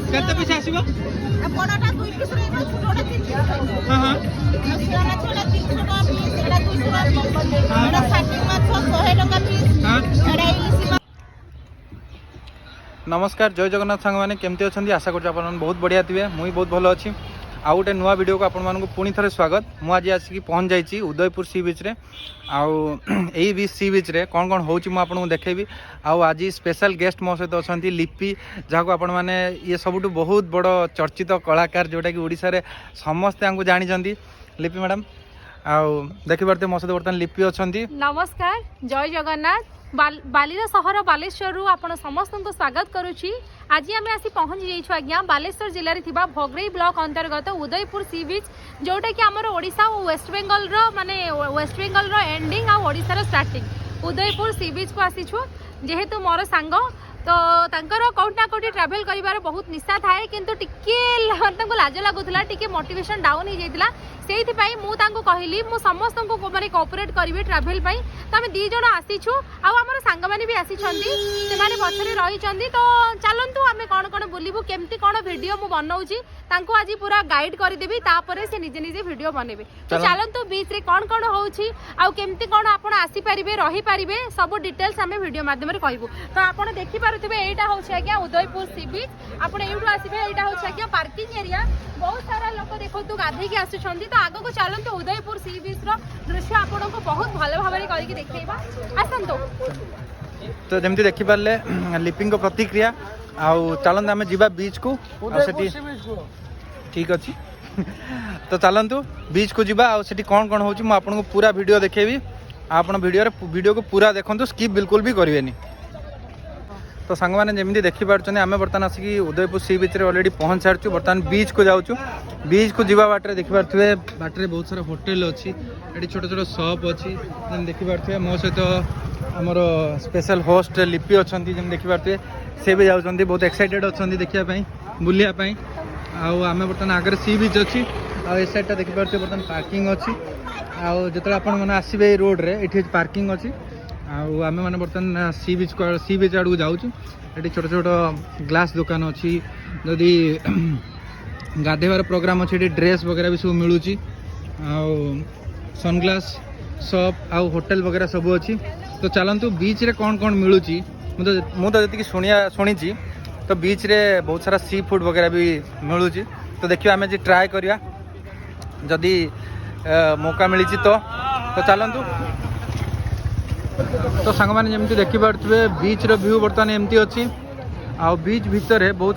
केते पैसा आसीबो बड़ाटा 2 पीस रे छोटोटा 3 पीस हां हां सियारा छोटा 300 टका पीस एडा 200 टका पीस एडा 60 माछ 100 टका पीस हां एडा इलिसी नमस्कार जय जगन्नाथ सांग मैंने केमती अच्छा आशा कर बहुत बढ़िया थे मुझे बहुत भल अच्छी आउ गोटे नुआ वीडियो को आपण पुणी थे स्वागत मुझे आज आसिक पहुँच जाइए उदयपुर सी बीच रे आउ सी बीच रे कौन कौन होती देखेबी आउ आज स्पेशल गेस्ट मो सहित अच्छा लिपि जहाँ आपण मैंने ये सब बहुत बड़ चर्चित कलाकार जोटा कि ओडिशा रे समस्ते जानी लिपि मैडम आउ देखिए मो सहित बर्तमान लिपि अच्छा नमस्कार जय जगन्नाथ बालीर सहर बालेश्वर आपण समस्त को स्वागत करुच्ची आज आम आसी पहुँची जाइछु आज्ञा बालेश्वर जिले में थिबा भोगरेई ब्लॉक अंतर्गत उदयपुर सी बीच जोटा कि आमर ओडिशा और वेस्ट बेंगल माने वेस्ट बेंगल एंडिंग और ओडिशा स्टार्टिंग उदयपुर सी बीच को आसीछु जेहेतु मोर सांग तो तांकर कोठना कोठी ट्रैवल करिवार बहुत निशा थाए किंतु टिके तांको लाज लागुथला टिके मोटिवेशन डाउन हो जाइतला सेहि पई मु तांको कहली मु समस्त को माने कोऑपरेट करिवे ट्रैवल पई तो हम दी जण आसीछु आ हमर सांग माने भी आसी छंदी से माने पछरे रही छंदी तो चलंतु हमें कोन कोन बोलिबु केमती कोन वीडियो मु बनाउची तांको आज पूरा गाइड करि देबी तापरे से निजे निजे वीडियो बनेबे तो चलंतु बीच रे कोन होउची आ केमती कोन आपण आसी परिबे रही परिबे सब डिटेल्स हमें वीडियो माध्यम रे कहबु तो आपण देखि पारुथिबे एटा होउछ आज्ञा उदयपुर सी बीच आपण एठु आसीबे एटा होउछ आज्ञा पार्किंग एरिया बहुत सारा लोक देखंतु गाधे के आसुछंदी तो आगो को चलंतु उदयपुर सी बीच रो दृश्य आपण को बहुत भलो भाबरे करिके देखैबा आसंतु तो जमती देखि पारले लिपिंग प्रतिक्रिया आउ चलते आम जीवा बीच को ठीक अच्छी तो चलतु बीच को जीवा आउ सेठी कौन कौन होची मु आपन को पूरा वीडियो देखेबी आपण वीडियो को पूरा देखंतु स्किप बिल्कुल भी करिवेनी तो सांग मैंने जमी देखी पार्टी आम बर्तमान आसिक उदयपुर सी बीच ऑलरेडी पहुँच सारी बर्तमान बीच को जाऊँ बीच को जीवा बाटे देखी पारे बाटे बहुत सारा होटेल अच्छी ये छोट छोट सप अच्छी देखी पारे मो सहित आमर स्पेशल होस्ट लिपि अच्छा जमी देखी पारे सी भी जाऊँ बहुत एक्साइटेड अच्छा देखापी बुलायापी आम बर्तमान आगे सी बीच अच्छी आ साइडटा देखी पारे बर्तमान पार्किंग अच्छी आउ जो मैंने आसबे रोड रे ये पार्किंग अच्छी आम मैंने बर्तमान सी बीच आड़ को जाऊँ ये छोट छोट ग्लास दुकान अच्छी जदि गाधेवार प्रोग्राम अच्छी ड्रेस वगैरह भी सब मिलूँ सनग्लास शॉप आउ होटेल वगैरह सब अच्छी तो चलतु बीच रे कौन कौन मिलूँ मुझे जी शुणी तो बीच रे बहुत सारा सी फूड वगैरह भी मिलूँ तो देखिए आम जी ट्राए करिया जदि मौका मिली तो चलतु तो सांग मैंने जमी देखी पारे बीच रो व्यू बर्तमान एमती अच्छी आ बीच भितर बहुत